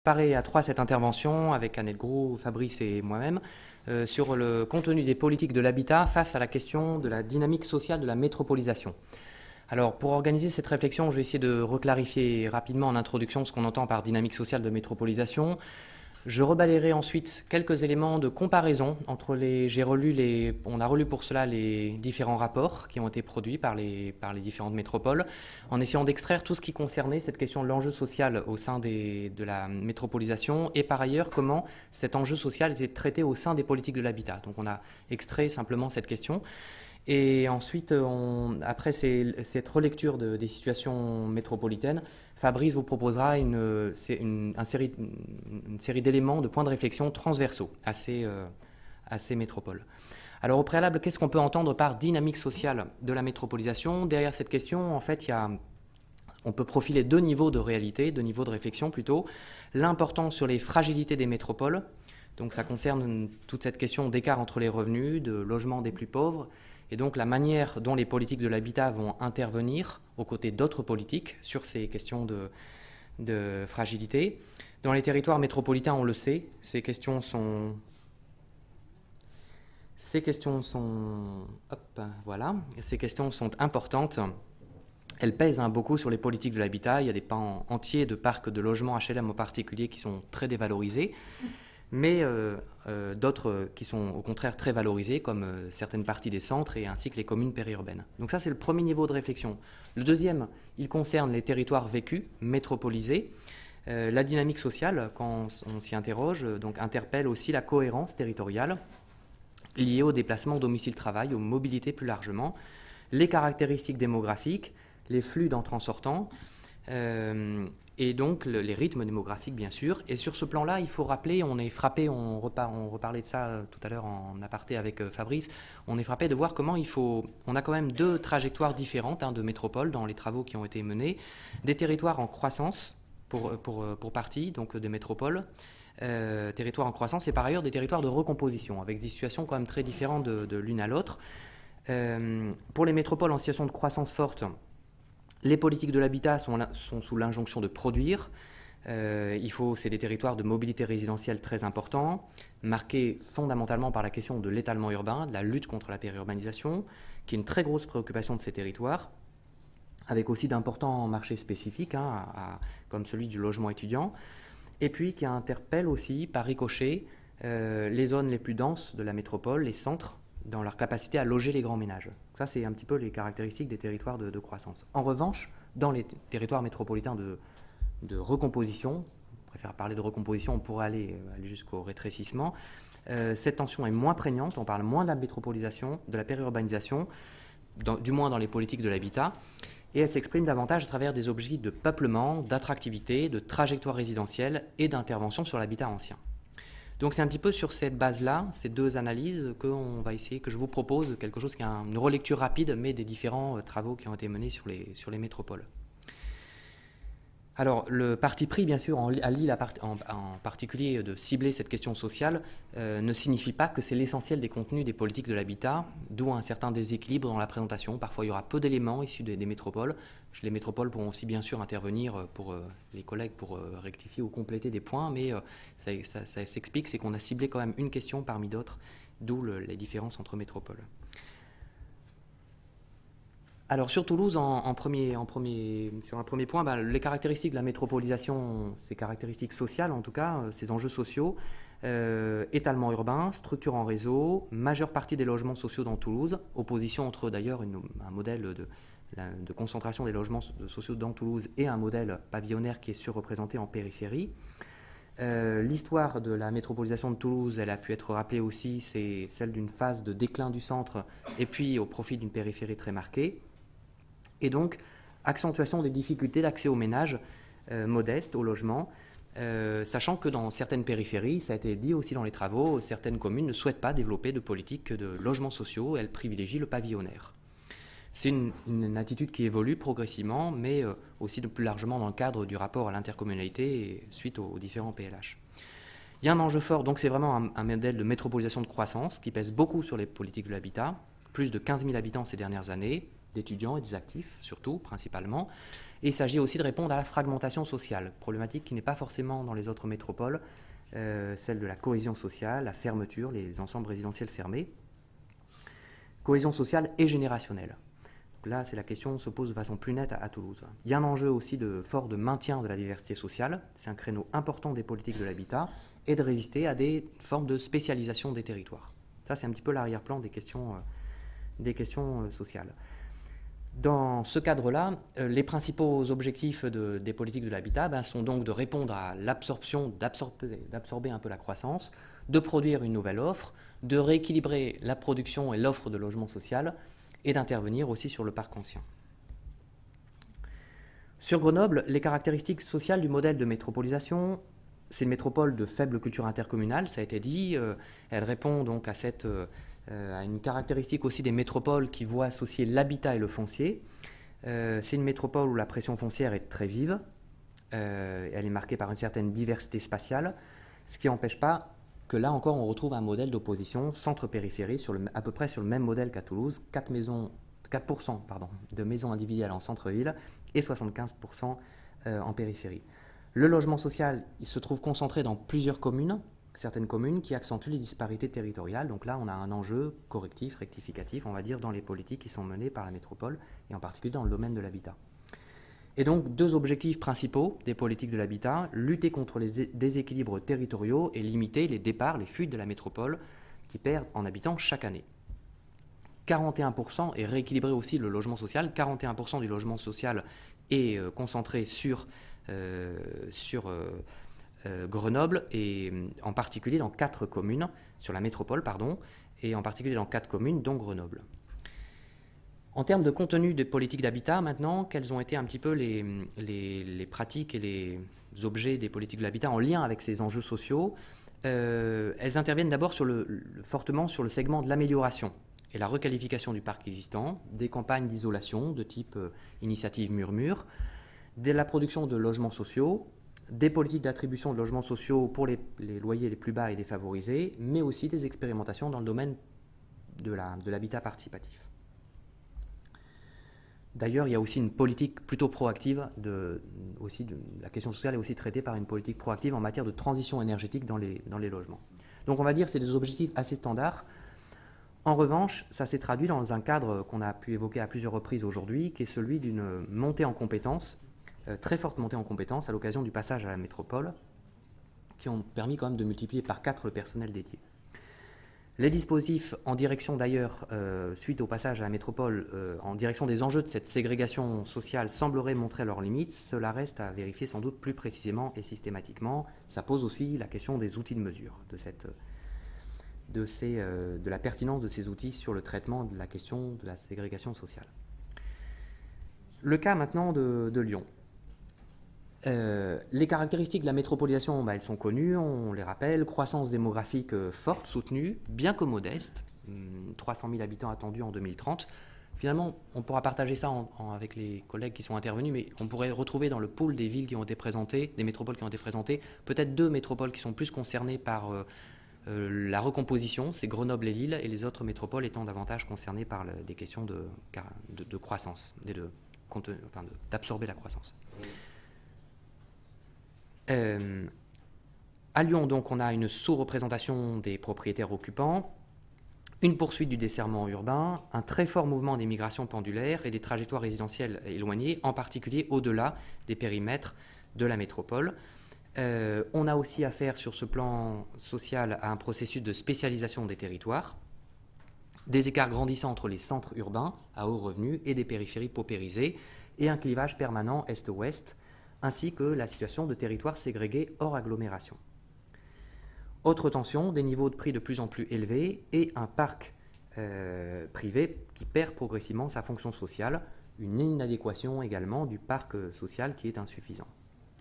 préparé à trois cette intervention avec Annette Gros, Fabrice et moi-même sur le contenu des politiques de l'habitat face à la question de la dynamique sociale de la métropolisation. Alors, pour organiser cette réflexion, je vais essayer de reclarifier rapidement en introduction ce qu'on entend par dynamique sociale de métropolisation. Je rebalayerai ensuite quelques éléments de comparaison entre les... On a relu pour cela les différents rapports qui ont été produits par les différentes métropoles, en essayant d'extraire tout ce qui concernait cette question de l'enjeu social au sein de la métropolisation, et par ailleurs comment cet enjeu social était traité au sein des politiques de l'habitat. Donc on a extrait simplement cette question. Et ensuite, après cette relecture des situations métropolitaines, Fabrice vous proposera une série d'éléments, de points de réflexion transversaux à ces métropoles. Alors au préalable, qu'est-ce qu'on peut entendre par dynamique sociale de la métropolisation? Derrière cette question, en fait, on peut profiler deux niveaux de réalité, deux niveaux de réflexion plutôt. L'importance sur les fragilités des métropoles, donc ça concerne toute cette question d'écart entre les revenus, de logement des plus pauvres, et donc la manière dont les politiques de l'habitat vont intervenir aux côtés d'autres politiques sur ces questions de fragilité. Dans les territoires métropolitains, on le sait, ces questions sont importantes. Elles pèsent beaucoup sur les politiques de l'habitat. Il y a des pans entiers de parcs de logements HLM en particulier qui sont très dévalorisés, mais d'autres qui sont au contraire très valorisés, comme certaines parties des centres et ainsi que les communes périurbaines. Donc ça, c'est le premier niveau de réflexion. Le deuxième, il concerne les territoires vécus, métropolisés. La dynamique sociale, quand on s'y interroge, donc interpelle aussi la cohérence territoriale liée au déplacement domicile-travail, aux mobilités plus largement, les caractéristiques démographiques, les flux d'entrants-sortants, et donc les rythmes démographiques bien sûr. Et sur ce plan-là, il faut rappeler, on est frappé, on reparlait de ça tout à l'heure en aparté avec Fabrice, on est frappé de voir comment on a quand même deux trajectoires différentes de métropoles dans les travaux qui ont été menés, des territoires en croissance pour partie, donc des métropoles, territoires en croissance, et par ailleurs des territoires de recomposition, avec des situations quand même très différentes de l'une à l'autre. Pour les métropoles en situation de croissance forte, les politiques de l'habitat sont sous l'injonction de produire. C'est des territoires de mobilité résidentielle très importants, marqués fondamentalement par la question de l'étalement urbain, de la lutte contre la périurbanisation, qui est une très grosse préoccupation de ces territoires, avec aussi d'importants marchés spécifiques, comme celui du logement étudiant, et puis qui interpelle aussi par ricochet les zones les plus denses de la métropole, les centres, dans leur capacité à loger les grands ménages. Ça, c'est un petit peu les caractéristiques des territoires de croissance. En revanche, dans les territoires métropolitains de recomposition, on préfère parler de recomposition, on pourrait aller jusqu'au rétrécissement, cette tension est moins prégnante, on parle moins de la métropolisation, de la périurbanisation, du moins dans les politiques de l'habitat, et elle s'exprime davantage à travers des objectifs de peuplement, d'attractivité, de trajectoire résidentielle et d'intervention sur l'habitat ancien. Donc c'est un petit peu sur cette base-là, ces deux analyses, que je vous propose quelque chose qui est une relecture rapide, mais des différents travaux qui ont été menés sur les métropoles. Alors, le parti pris, bien sûr, à Lille en particulier, de cibler cette question sociale, ne signifie pas que c'est l'essentiel des contenus des politiques de l'habitat, d'où un certain déséquilibre dans la présentation. Parfois, il y aura peu d'éléments issus des métropoles. Les métropoles pourront aussi, bien sûr, intervenir pour les collègues pour rectifier ou compléter des points, mais ça s'explique, c'est qu'on a ciblé quand même une question parmi d'autres, d'où les différences entre métropoles. Alors sur Toulouse, sur un premier point, les caractéristiques de la métropolisation, ces caractéristiques sociales en tout cas, ces enjeux sociaux, étalement urbain, structure en réseau, majeure partie des logements sociaux dans Toulouse, opposition entre d'ailleurs un modèle de concentration des logements sociaux dans Toulouse et un modèle pavillonnaire qui est surreprésenté en périphérie. L'histoire de la métropolisation de Toulouse, elle a pu être rappelée aussi, c'est celle d'une phase de déclin du centre et puis au profit d'une périphérie très marquée. Et donc, accentuation des difficultés d'accès aux ménages modestes, au logement, sachant que dans certaines périphéries, ça a été dit aussi dans les travaux, certaines communes ne souhaitent pas développer de politique de logements sociaux, elles privilégient le pavillonnaire. C'est une attitude qui évolue progressivement, mais aussi de plus largement dans le cadre du rapport à l'intercommunalité et suite aux différents PLH. Il y a un enjeu fort, donc c'est vraiment un modèle de métropolisation de croissance qui pèse beaucoup sur les politiques de l'habitat, plus de 15 000 habitants ces dernières années, d'étudiants et des actifs surtout, principalement, Et il s'agit aussi de répondre à la fragmentation sociale, problématique qui n'est pas forcément dans les autres métropoles, celle de la cohésion sociale, la fermeture, les ensembles résidentiels fermés. Cohésion sociale et générationnelle. Donc là, c'est la question se pose de façon plus nette à Toulouse. Il y a un enjeu aussi fort de maintien de la diversité sociale. C'est un créneau important des politiques de l'habitat et de résister à des formes de spécialisation des territoires. Ça, c'est un petit peu l'arrière-plan des questions sociales. Dans ce cadre-là, les principaux objectifs des politiques de l'habitat sont donc de répondre à l'absorption, d'absorber un peu la croissance, de produire une nouvelle offre, de rééquilibrer la production et l'offre de logement social et d'intervenir aussi sur le parc ancien. Sur Grenoble, les caractéristiques sociales du modèle de métropolisation, c'est une métropole de faible culture intercommunale, ça a été dit. Elle répond donc à une caractéristique aussi des métropoles qui voient associer l'habitat et le foncier. C'est une métropole où la pression foncière est très vive. Elle est marquée par une certaine diversité spatiale, ce qui n'empêche pas que là encore on retrouve un modèle d'opposition centre-périphérie à peu près sur le même modèle qu'à Toulouse, 4% de maisons individuelles en centre-ville et 75% en périphérie. Le logement social, il se trouve concentré dans plusieurs communes, certaines communes qui accentuent les disparités territoriales. Donc là, on a un enjeu correctif, rectificatif, on va dire, dans les politiques qui sont menées par la métropole, et en particulier dans le domaine de l'habitat. Et donc, deux objectifs principaux des politiques de l'habitat, lutter contre les déséquilibres territoriaux et limiter les départs, les fuites de la métropole qui perdent en habitants chaque année. 41%, et rééquilibrer aussi le logement social, 41% du logement social est concentré sur Grenoble, et en particulier dans 4 communes, sur la métropole, et en particulier dans 4 communes, dont Grenoble. En termes de contenu des politiques d'habitat, maintenant, quels ont été un petit peu les pratiques et les objets des politiques de l'habitat en lien avec ces enjeux sociaux? Elles interviennent d'abord fortement sur le segment de l'amélioration et la requalification du parc existant, des campagnes d'isolation de type initiative Murmure, de la production de logements sociaux, des politiques d'attribution de logements sociaux pour les loyers les plus bas et défavorisés, mais aussi des expérimentations dans le domaine de l'habitat participatif. D'ailleurs, il y a aussi une politique plutôt proactive, la question sociale est aussi traitée par une politique proactive en matière de transition énergétique dans les logements. Donc on va dire que c'est des objectifs assez standards. En revanche, ça s'est traduit dans un cadre qu'on a pu évoquer à plusieurs reprises aujourd'hui, qui est celui d'une montée en compétences, très forte montée en compétences à l'occasion du passage à la métropole, qui ont permis quand même de multiplier par 4 le personnel dédié. Les dispositifs en direction d'ailleurs, suite au passage à la métropole, en direction des enjeux de cette ségrégation sociale sembleraient montrer leurs limites. Cela reste à vérifier sans doute plus précisément et systématiquement. Ça pose aussi la question des outils de mesure, de la pertinence de ces outils sur le traitement de la question de la ségrégation sociale. Le cas maintenant de Lyon. Les caractéristiques de la métropolisation, elles sont connues, on les rappelle. Croissance démographique forte, soutenue, bien que modeste, 300 000 habitants attendus en 2030. Finalement, on pourra partager ça avec les collègues qui sont intervenus, mais on pourrait retrouver dans le pool des villes qui ont été présentées, des métropoles qui ont été présentées, peut-être 2 métropoles qui sont plus concernées par la recomposition, c'est Grenoble et Lille, et les autres métropoles étant davantage concernées par des questions de croissance, d'absorber la croissance. À Lyon, donc, on a une sous-représentation des propriétaires occupants, une poursuite du desserrement urbain, un très fort mouvement des migrations pendulaires et des trajectoires résidentielles éloignées, en particulier au-delà des périmètres de la métropole. On a aussi affaire sur ce plan social à un processus de spécialisation des territoires, des écarts grandissants entre les centres urbains à haut revenu et des périphéries paupérisées, et un clivage permanent est-ouest, ainsi que la situation de territoires ségrégés hors agglomération. Autre tension, des niveaux de prix de plus en plus élevés et un parc privé qui perd progressivement sa fonction sociale, une inadéquation également du parc social qui est insuffisant.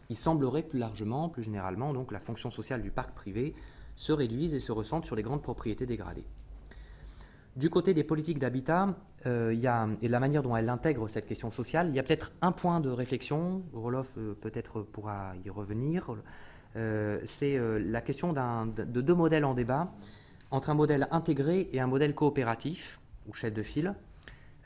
Il semblerait plus largement, plus généralement, donc la fonction sociale du parc privé se réduise et se ressente sur les grandes propriétés dégradées. Du côté des politiques d'habitat, et de la manière dont elles intègrent cette question sociale, il y a peut-être un point de réflexion, Roloff peut-être pourra y revenir, c'est la question de 2 modèles en débat, entre un modèle intégré et un modèle coopératif, ou chef de file.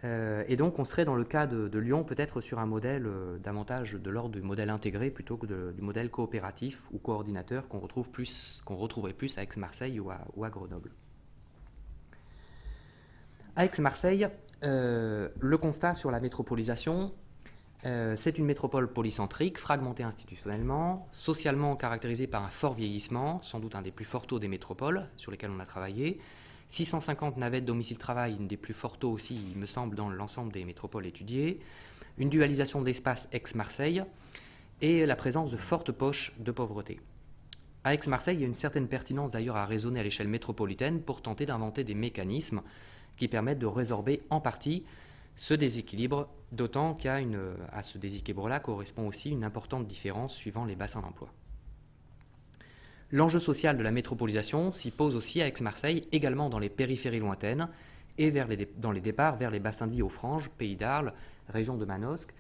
Et donc on serait dans le cas de Lyon peut-être sur un modèle davantage de l'ordre du modèle intégré plutôt que du modèle coopératif ou coordinateur qu'on retrouverait plus à Aix-Marseille ou à Grenoble. À Aix-Marseille, le constat sur la métropolisation, c'est une métropole polycentrique, fragmentée institutionnellement, socialement caractérisée par un fort vieillissement, sans doute un des plus forts taux des métropoles sur lesquelles on a travaillé. 650 navettes domicile-travail, une des plus forts taux aussi, il me semble, dans l'ensemble des métropoles étudiées. Une dualisation d'espace Aix-Marseille et la présence de fortes poches de pauvreté. À Aix-Marseille, il y a une certaine pertinence d'ailleurs à raisonner à l'échelle métropolitaine pour tenter d'inventer des mécanismes qui permettent de résorber en partie ce déséquilibre, d'autant qu'à ce déséquilibre-là correspond aussi une importante différence suivant les bassins d'emploi. L'enjeu social de la métropolisation s'y pose aussi à Aix-Marseille, également dans les périphéries lointaines et dans les départs vers les bassins de vie aux Franges, Pays d'Arles, région de Manosque,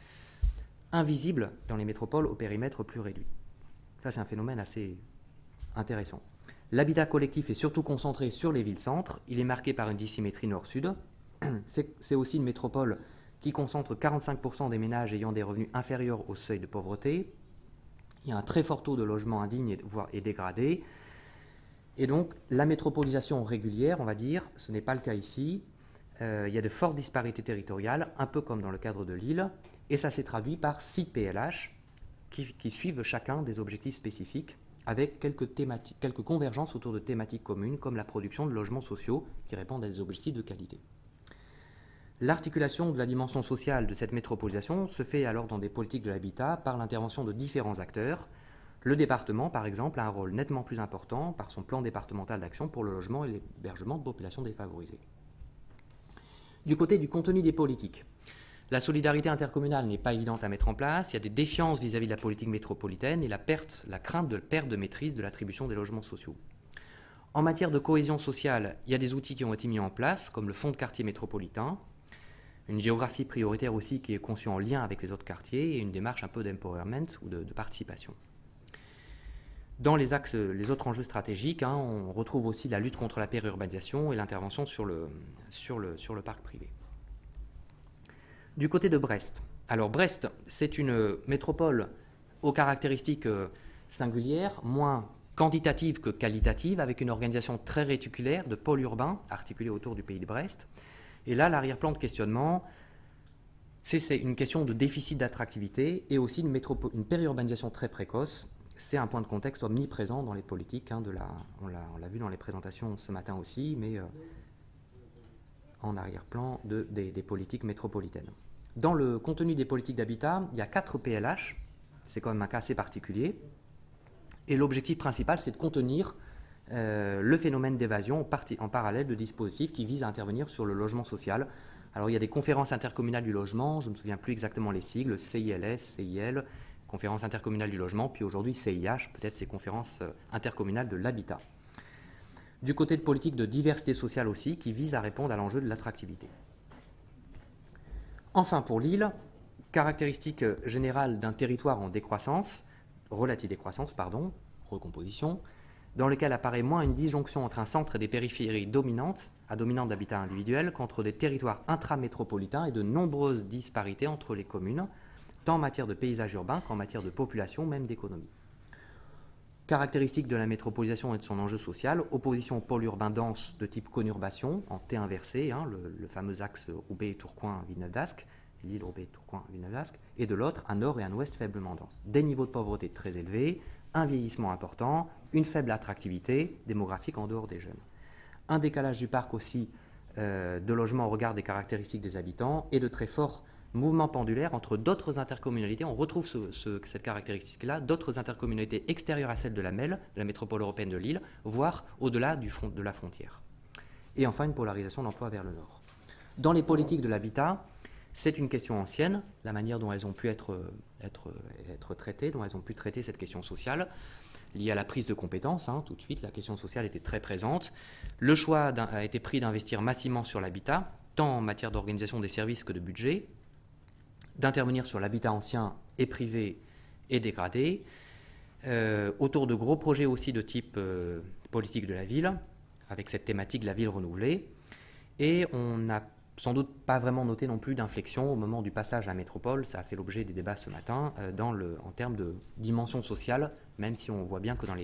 invisibles dans les métropoles au périmètre plus réduit. Ça, c'est un phénomène assez intéressant. L'habitat collectif est surtout concentré sur les villes-centres. Il est marqué par une dissymétrie nord-sud. C'est aussi une métropole qui concentre 45% des ménages ayant des revenus inférieurs au seuil de pauvreté. Il y a un très fort taux de logements indignes, voire dégradés. Et donc, la métropolisation régulière, on va dire, ce n'est pas le cas ici. Il y a de fortes disparités territoriales, un peu comme dans le cadre de Lille. Et ça s'est traduit par 6 PLH qui suivent chacun des objectifs spécifiques, avec quelques convergences autour de thématiques communes, comme la production de logements sociaux qui répondent à des objectifs de qualité. L'articulation de la dimension sociale de cette métropolisation se fait alors dans des politiques de l'habitat par l'intervention de différents acteurs. Le département, par exemple, a un rôle nettement plus important par son plan départemental d'action pour le logement et l'hébergement de populations défavorisées. Du côté du contenu des politiques, la solidarité intercommunale n'est pas évidente à mettre en place, il y a des défiances vis-à-vis de la politique métropolitaine et la crainte de perte de maîtrise de l'attribution des logements sociaux. En matière de cohésion sociale, il y a des outils qui ont été mis en place, comme le fonds de quartier métropolitain, une géographie prioritaire aussi qui est conçue en lien avec les autres quartiers et une démarche un peu d'empowerment ou de participation. Dans les autres enjeux stratégiques, on retrouve aussi la lutte contre la périurbanisation et l'intervention sur le parc privé. Du côté de Brest. Alors Brest, c'est une métropole aux caractéristiques singulières, moins quantitatives que qualitatives, avec une organisation très réticulaire de pôles urbains articulés autour du pays de Brest. Et là, l'arrière-plan de questionnement, c'est une question de déficit d'attractivité et aussi une périurbanisation très précoce. C'est un point de contexte omniprésent dans les politiques. On l'a vu dans les présentations ce matin aussi, mais en arrière-plan des politiques métropolitaines. Dans le contenu des politiques d'habitat, il y a 4 PLH. C'est quand même un cas assez particulier. Et l'objectif principal, c'est de contenir le phénomène d'évasion en parallèle de dispositifs qui visent à intervenir sur le logement social. Alors il y a des conférences intercommunales du logement, je ne me souviens plus exactement les sigles, CILS, CIL, conférences intercommunales du logement, puis aujourd'hui CIH, peut-être ces conférences intercommunales de l'habitat. Du côté de politique de diversité sociale aussi, qui vise à répondre à l'enjeu de l'attractivité. Enfin pour Lille, caractéristique générale d'un territoire en décroissance, relative décroissance, recomposition, dans lequel apparaît moins une disjonction entre un centre et des périphéries dominantes, à dominante d'habitat individuel, qu'entre des territoires intramétropolitains et de nombreuses disparités entre les communes, tant en matière de paysage urbain qu'en matière de population, même d'économie. Caractéristique de la métropolisation et de son enjeu social, opposition au pôle urbain dense de type conurbation, en T inversé, le fameux axe Roubaix-Tourcoing-Villeneuve-d'Ascq, Lille, Roubaix, Tourcoing, Villeneuve-d'Ascq, et de l'autre, un nord et un ouest faiblement dense. Des niveaux de pauvreté très élevés, un vieillissement important, une faible attractivité démographique en dehors des jeunes. Un décalage du parc aussi de logement au regard des caractéristiques des habitants et de très forts mouvements pendulaires entre d'autres intercommunalités. On retrouve cette caractéristique-là, d'autres intercommunalités extérieures à celles de la MEL, de la métropole européenne de Lille, voire au-delà de la frontière. Et enfin, une polarisation d'emploi vers le nord. Dans les politiques de l'habitat, c'est une question ancienne, la manière dont elles ont pu être traitées, dont elles ont pu traiter cette question sociale, liée à la prise de compétences. Tout de suite, la question sociale était très présente. Le choix a été pris d'investir massivement sur l'habitat, tant en matière d'organisation des services que de budget, d'intervenir sur l'habitat ancien et privé et dégradé, autour de gros projets aussi de type politique de la ville, avec cette thématique de la ville renouvelée. Et on a sans doute pas vraiment noté non plus d'inflexion au moment du passage à la métropole. Ça a fait l'objet des débats ce matin en termes de dimension sociale, même si on voit bien que dans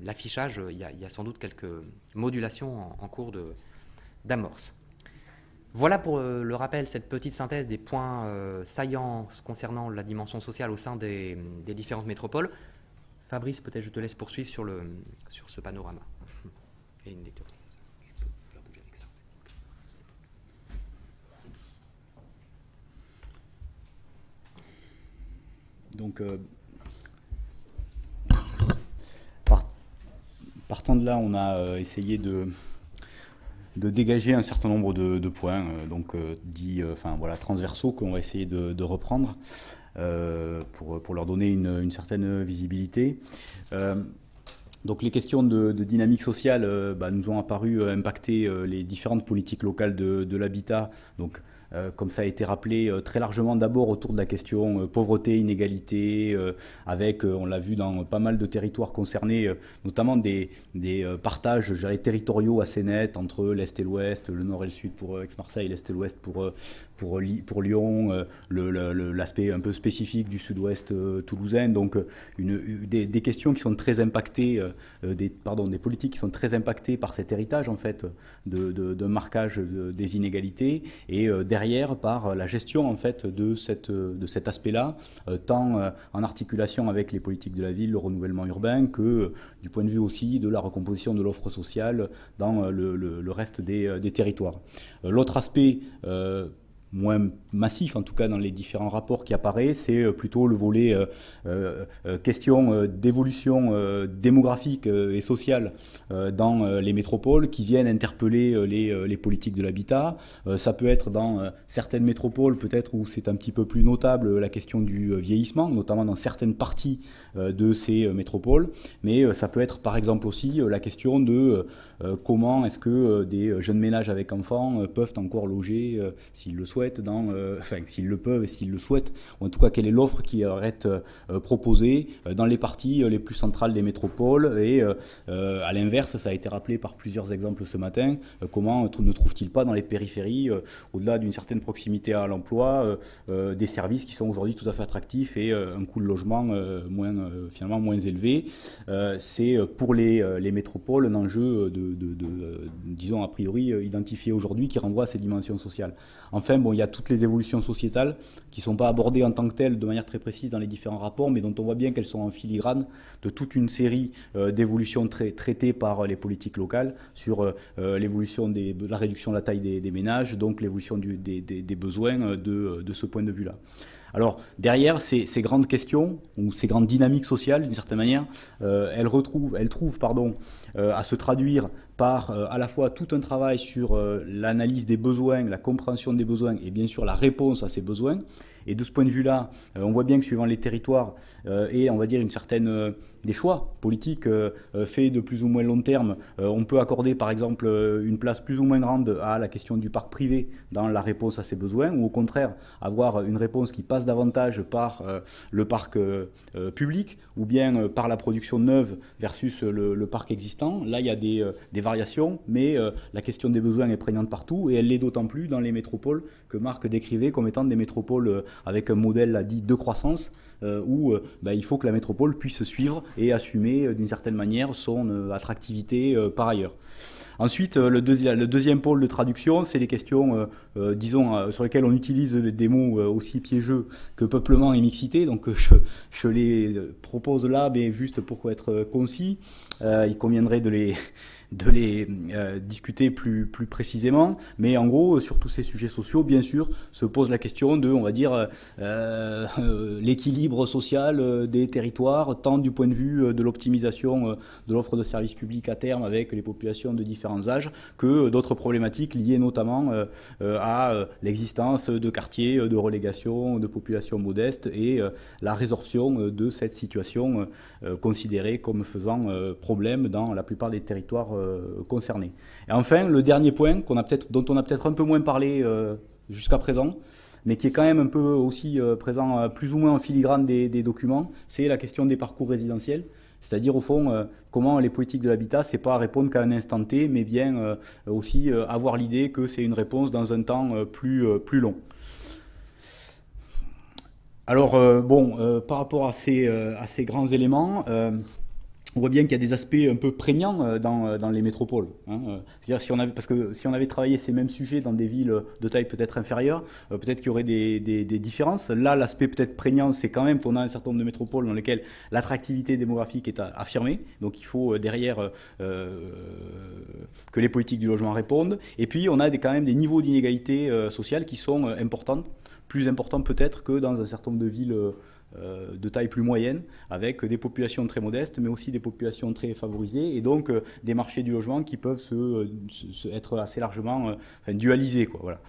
l'affichage, il y a sans doute quelques modulations en cours d'amorce. Voilà pour le rappel, cette petite synthèse des points saillants concernant la dimension sociale au sein des différentes métropoles. Fabrice, peut-être je te laisse poursuivre sur ce panorama. Et une lecture. Je peux faire bouger avec ça. Donc, partant de là, on a essayé de dégager un certain nombre de points, transversaux, qu'on va essayer de reprendre pour leur donner une certaine visibilité. Donc les questions de dynamique sociale nous ont apparu impacter les différentes politiques locales de l'habitat. Donc, comme ça a été rappelé très largement, d'abord autour de la question pauvreté, inégalité, avec, on l'a vu dans pas mal de territoires concernés, notamment des partages, je dirais, territoriaux assez nets entre l'Est et l'Ouest, le Nord et le Sud pour Aix-Marseille, l'Est et l'Ouest pour Lyon, l'aspect un peu spécifique du Sud-Ouest toulousain. Donc des questions qui sont très impactées, des politiques qui sont très impactées par cet héritage en fait de marquage des inégalités, et derrière par la gestion en fait de cet aspect-là, tant en articulation avec les politiques de la ville, le renouvellement urbain, que du point de vue aussi de la recomposition de l'offre sociale dans le reste des territoires. L'autre aspect moins massif, en tout cas dans les différents rapports qui apparaît, c'est plutôt le volet question d'évolution démographique et sociale dans les métropoles, qui viennent interpeller les politiques de l'habitat. Ça peut être dans certaines métropoles, peut-être où c'est un petit peu plus notable, la question du vieillissement, notamment dans certaines parties de ces métropoles, mais ça peut être par exemple aussi la question de comment est-ce que des jeunes ménages avec enfants peuvent encore loger, s'ils le souhaitent, s'ils le peuvent et s'ils le souhaitent, ou en tout cas quelle est l'offre qui leur est proposée dans les parties les plus centrales des métropoles. Et à l'inverse, ça a été rappelé par plusieurs exemples ce matin, comment ne trouvent-ils pas dans les périphéries, au-delà d'une certaine proximité à l'emploi, des services qui sont aujourd'hui tout à fait attractifs et un coût de logement finalement moins élevé. C'est pour les métropoles un enjeu disons a priori identifié aujourd'hui, qui renvoie à ces dimensions sociales. Enfin, il y a toutes les évolutions sociétales qui ne sont pas abordées en tant que telles de manière très précise dans les différents rapports, mais dont on voit bien qu'elles sont en filigrane de toute une série d'évolutions traitées par les politiques locales sur l'évolution de la réduction de la taille des ménages, donc l'évolution des besoins de ce point de vue-là. Alors, derrière ces grandes questions, ou ces grandes dynamiques sociales, d'une certaine manière, elles trouvent à se traduire par à la fois tout un travail sur l'analyse des besoins, la compréhension des besoins et bien sûr la réponse à ces besoins. Et de ce point de vue-là, on voit bien que suivant les territoires et on va dire une certaine des choix politiques faits de plus ou moins long terme, on peut accorder par exemple une place plus ou moins grande à la question du parc privé dans la réponse à ces besoins, ou au contraire avoir une réponse qui passe davantage par le parc public, ou bien par la production neuve versus le parc existant. Là, il y a des variations, mais la question des besoins est prégnante partout, et elle l'est d'autant plus dans les métropoles que Marc décrivait comme étant des métropoles avec un modèle dit de croissance, où il faut que la métropole puisse suivre et assumer d'une certaine manière son attractivité par ailleurs. Ensuite, le deuxième pôle de traduction, c'est les questions, sur lesquelles on utilise des mots aussi piégeux que peuplement et mixité. Donc je les propose là, mais juste pour être concis, il conviendrait de les discuter plus précisément. Mais en gros, sur tous ces sujets sociaux, bien sûr, se pose la question de, on va dire, l'équilibre social des territoires, tant du point de vue de l'optimisation de l'offre de services publics à terme avec les populations de différents âges, que d'autres problématiques liées notamment à l'existence de quartiers de relégation de populations modestes et la résorption de cette situation considérée comme faisant problème dans la plupart des territoires concernés. Et enfin, le dernier point dont on a peut-être un peu moins parlé jusqu'à présent, mais qui est quand même un peu aussi présent plus ou moins en filigrane des documents, c'est la question des parcours résidentiels. C'est-à-dire, au fond, comment les politiques de l'habitat, c'est pas répondre qu'à un instant T, mais bien aussi avoir l'idée que c'est une réponse dans un temps plus long. Alors, par rapport à ces grands éléments, on voit bien qu'il y a des aspects un peu prégnants dans les métropoles. C'est-à-dire, parce que si on avait travaillé ces mêmes sujets dans des villes de taille peut-être inférieure, peut-être qu'il y aurait des différences. Là, l'aspect peut-être prégnant, c'est quand même qu'on a un certain nombre de métropoles dans lesquelles l'attractivité démographique est affirmée. Donc, il faut derrière que les politiques du logement répondent. Et puis, on a quand même des niveaux d'inégalité sociale qui sont importants, plus importants peut-être que dans un certain nombre de villes de taille plus moyenne, avec des populations très modestes, mais aussi des populations très favorisées, et donc des marchés du logement qui peuvent être assez largement dualisés, quoi,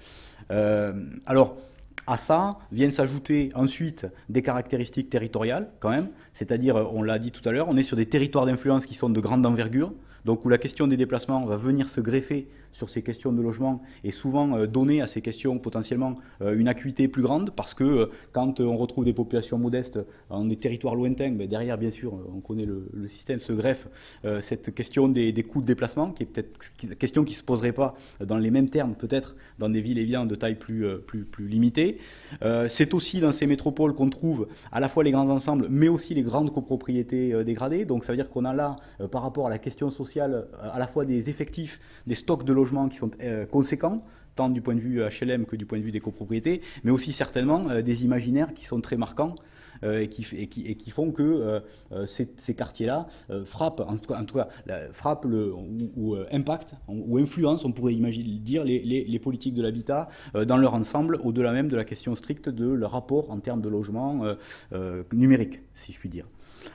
voilà. Alors, à ça viennent s'ajouter ensuite des caractéristiques territoriales, quand même, c'est-à-dire, on l'a dit tout à l'heure, on est sur des territoires d'influence qui sont de grande envergure, donc où la question des déplacements va venir se greffer sur ces questions de logement et souvent donner à ces questions potentiellement une acuité plus grande, parce que quand on retrouve des populations modestes dans des territoires lointains, derrière bien sûr on connaît le système, se greffe cette question des coûts de déplacement, qui est peut-être la question qui ne se poserait pas dans les mêmes termes peut-être dans des villes évidemment de taille plus limitée. C'est aussi dans ces métropoles qu'on trouve à la fois les grands ensembles mais aussi les grandes copropriétés dégradées, donc ça veut dire qu'on a là par rapport à la question sociale à la fois des effectifs, des stocks de logements qui sont conséquents, tant du point de vue HLM que du point de vue des copropriétés, mais aussi certainement des imaginaires qui sont très marquants et qui font que ces quartiers-là frappent, en tout cas frappent ou impactent ou influencent, on pourrait imaginer dire, les politiques de l'habitat dans leur ensemble, au-delà même de la question stricte de leur rapport en termes de logement numérique, si je puis dire.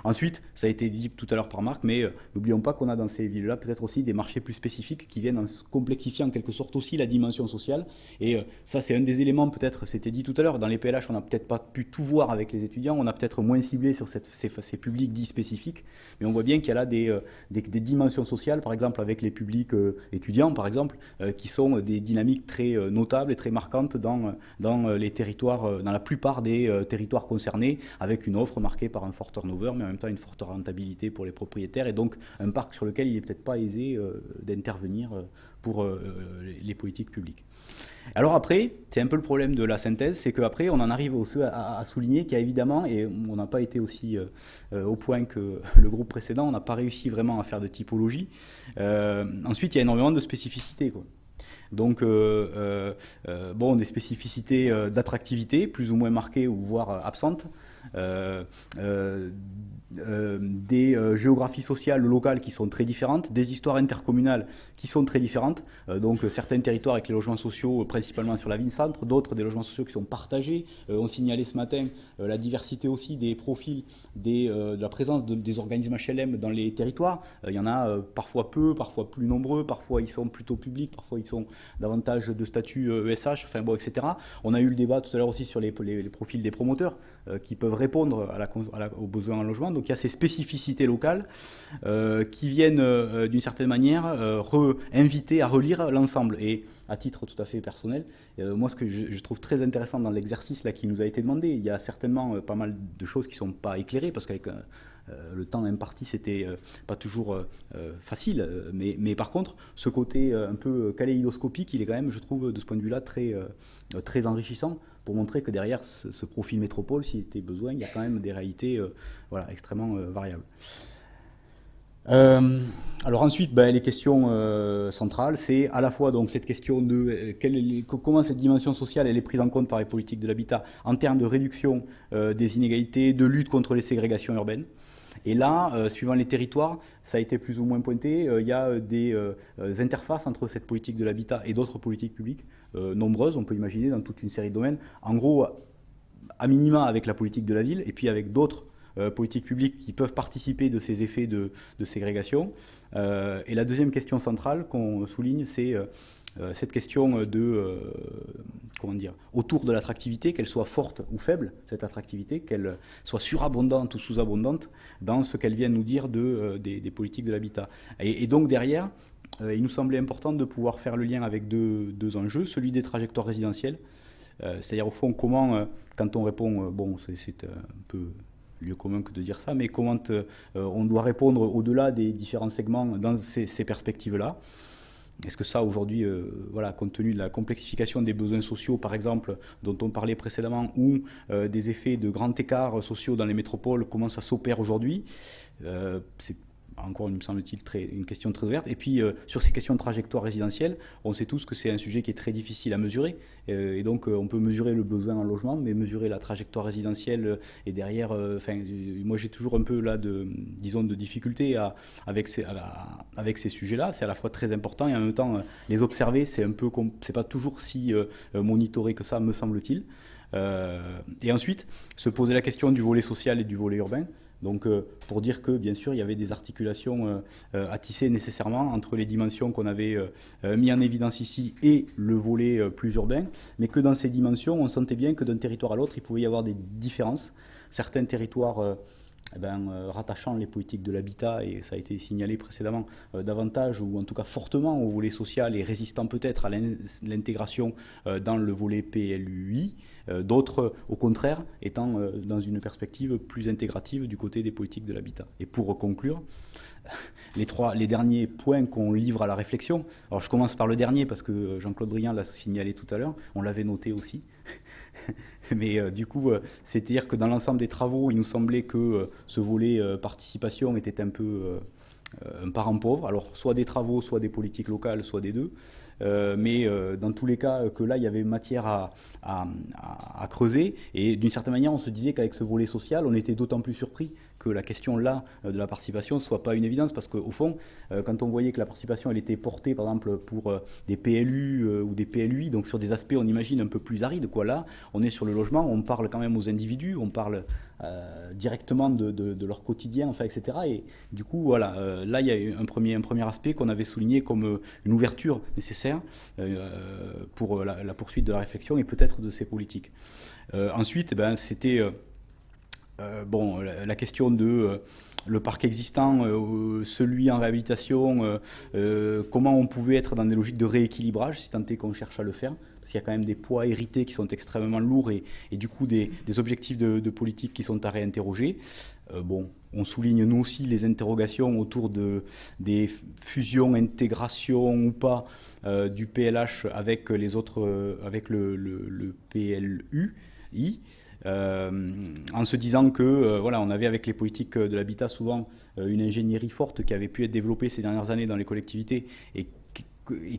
Ensuite, ça a été dit tout à l'heure par Marc, mais n'oublions pas qu'on a dans ces villes-là peut-être aussi des marchés plus spécifiques qui viennent complexifier en quelque sorte aussi la dimension sociale. Et ça, c'est un des éléments, peut-être, c'était dit tout à l'heure, dans les PLH, on n'a peut-être pas pu tout voir avec les étudiants, on a peut-être moins ciblé sur ces publics dits spécifiques, mais on voit bien qu'il y a là des dimensions sociales, par exemple avec les publics étudiants, par exemple, qui sont des dynamiques très notables et très marquantes dans les territoires, dans la plupart des territoires concernés, avec une offre marquée par un fort turnover, mais en même temps une forte rentabilité pour les propriétaires, et donc un parc sur lequel il n'est peut-être pas aisé d'intervenir pour les politiques publiques. Alors après, c'est un peu le problème de la synthèse, c'est qu'après on en arrive aussi à souligner qu'il y a évidemment, et on n'a pas été aussi au point que le groupe précédent, on n'a pas réussi vraiment à faire de typologie. Ensuite, il y a énormément de spécificités, quoi. Donc, des spécificités d'attractivité, plus ou moins marquées ou voire absentes, des géographies sociales locales qui sont très différentes, des histoires intercommunales qui sont très différentes, donc certains territoires avec les logements sociaux principalement sur la ville-centre, d'autres des logements sociaux qui sont partagés. On signalait ce matin la diversité aussi des profils de la présence des organismes HLM dans les territoires. Il y en a parfois peu, parfois plus nombreux, parfois ils sont plutôt publics, parfois ils sont davantage de statut ESH, etc. On a eu le débat tout à l'heure aussi sur les profils des promoteurs qui peuvent répondre aux besoins en logement. Donc il y a ces spécificités locales qui viennent d'une certaine manière inviter à relire l'ensemble. Et à titre tout à fait personnel, moi ce que je trouve très intéressant dans l'exercice là qui nous a été demandé, il y a certainement pas mal de choses qui ne sont pas éclairées parce qu'avec le temps imparti, c'était pas toujours facile, mais par contre, ce côté un peu kaléidoscopique, il est quand même, je trouve, de ce point de vue-là, très enrichissant pour montrer que derrière ce profil métropole, s'il était besoin, il y a quand même des réalités extrêmement variables. Alors ensuite, les questions centrales, c'est à la fois donc cette question de comment cette dimension sociale elle est prise en compte par les politiques de l'habitat en termes de réduction des inégalités, de lutte contre les ségrégations urbaines. Et là, suivant les territoires, ça a été plus ou moins pointé, il y a des interfaces entre cette politique de l'habitat et d'autres politiques publiques, nombreuses, on peut imaginer, dans toute une série de domaines. En gros, à minima avec la politique de la ville, et puis avec d'autres politiques publiques qui peuvent participer de ces effets de ségrégation. Et la deuxième question centrale qu'on souligne, c'est cette question autour de l'attractivité, qu'elle soit forte ou faible, cette attractivité, qu'elle soit surabondante ou sous-abondante, dans ce qu'elle vient nous dire des politiques de l'habitat. Et donc derrière, il nous semblait important de pouvoir faire le lien avec deux enjeux, celui des trajectoires résidentielles, c'est-à-dire au fond comment, quand on répond, c'est un peu lieu commun que de dire ça, mais comment on doit répondre au-delà des différents segments dans ces perspectives-là. Est-ce que ça, aujourd'hui, voilà, compte tenu de la complexification des besoins sociaux, par exemple, dont on parlait précédemment, ou des effets de grands écarts sociaux dans les métropoles, comment ça s'opère aujourd'hui, c'est encore, il me semble-t-il, une question très ouverte. Et puis, sur ces questions de trajectoire résidentielle, on sait tous que c'est un sujet qui est très difficile à mesurer. Et donc, on peut mesurer le besoin en logement, mais mesurer la trajectoire résidentielle et derrière, moi, j'ai toujours un peu là de difficulté avec ces sujets-là. C'est à la fois très important et en même temps, les observer, c'est pas toujours si monitoré que ça, me semble-t-il. Et ensuite, se poser la question du volet social et du volet urbain. Donc, pour dire que, bien sûr, il y avait des articulations à tisser nécessairement entre les dimensions qu'on avait mis en évidence ici et le volet plus urbain, mais que dans ces dimensions, on sentait bien que d'un territoire à l'autre, il pouvait y avoir des différences. Certains territoires rattachant les politiques de l'habitat, et ça a été signalé précédemment, davantage, ou en tout cas fortement au volet social et résistant peut-être à l'intégration dans le volet PLUI, d'autres, au contraire, étant dans une perspective plus intégrative du côté des politiques de l'habitat. Et pour conclure, les derniers points qu'on livre à la réflexion, alors je commence par le dernier parce que Jean-Claude Drian l'a signalé tout à l'heure, on l'avait noté aussi, mais du coup, c'est-à-dire que dans l'ensemble des travaux, il nous semblait que ce volet participation était un peu un parent pauvre, alors soit des travaux, soit des politiques locales, soit des deux. Mais dans tous les cas, que là, il y avait matière à creuser. Et d'une certaine manière, on se disait qu'avec ce volet social, on était d'autant plus surpris que la question là de la participation ne soit pas une évidence, parce qu'au fond, quand on voyait que la participation elle était portée par exemple pour des PLU ou des PLUI, donc sur des aspects on imagine un peu plus arides, quoi, là on est sur le logement, on parle quand même aux individus, on parle directement de leur quotidien, enfin, etc. Et du coup voilà, là il y a eu un premier aspect qu'on avait souligné comme une ouverture nécessaire pour la poursuite de la réflexion et peut-être de ces politiques. Ensuite, c'était la question de le parc existant, celui en réhabilitation, comment on pouvait être dans des logiques de rééquilibrage, si tant est qu'on cherche à le faire, parce qu'il y a quand même des poids hérités qui sont extrêmement lourds et du coup des objectifs de politique qui sont à réinterroger. On souligne nous aussi les interrogations autour des fusions, intégrations ou pas du PLH avec les autres, avec le PLUI. En se disant que on avait avec les politiques de l'habitat souvent une ingénierie forte qui avait pu être développée ces dernières années dans les collectivités et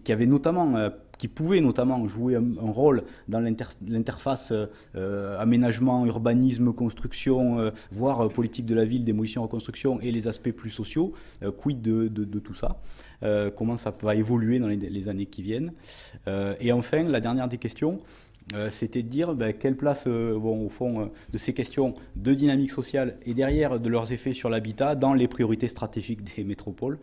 qui avait notamment qui pouvait notamment jouer un rôle dans l'interface aménagement, urbanisme, construction, voire politique de la ville, démolition, reconstruction et les aspects plus sociaux. Quid de tout ça, comment ça va évoluer dans les années qui viennent. Et enfin, la dernière des questions, c'était de dire quelle place, au fond, de ces questions de dynamique sociale et derrière de leurs effets sur l'habitat dans les priorités stratégiques des métropoles.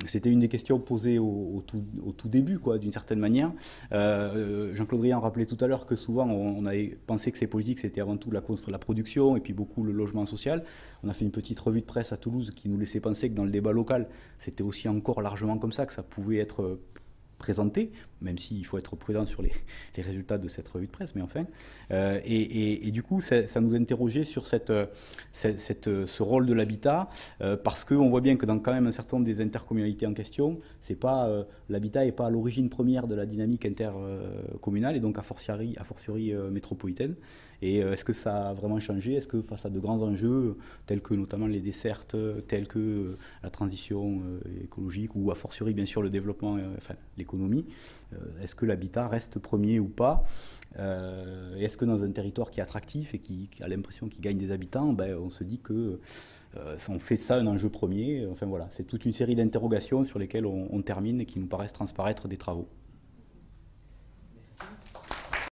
C'était une des questions posées au tout début, quoi, d'une certaine manière. Jean-Claude Drian rappelait tout à l'heure que souvent on avait pensé que ces politiques c'était avant tout la production et puis beaucoup le logement social. On a fait une petite revue de presse à Toulouse qui nous laissait penser que dans le débat local c'était aussi encore largement comme ça, que ça pouvait être présenté, même s'il faut être prudent sur les résultats de cette revue de presse, mais enfin. Et du coup, ça nous interrogeait sur ce rôle de l'habitat, parce qu'on voit bien que dans quand même un certain nombre des intercommunalités en question, l'habitat n'est pas à l'origine première de la dynamique intercommunale, et donc a fortiori métropolitaine. Et est-ce que ça a vraiment changé? Est-ce que face à de grands enjeux, tels que notamment les dessertes, tels que la transition écologique, ou a fortiori bien sûr le développement, l'économie, est-ce que l'habitat reste premier ou pas? Et est-ce que dans un territoire qui est attractif et qui a l'impression qu'il gagne des habitants, on se dit que on fait ça un enjeu premier? Enfin voilà, c'est toute une série d'interrogations sur lesquelles on termine et qui nous paraissent transparaître des travaux.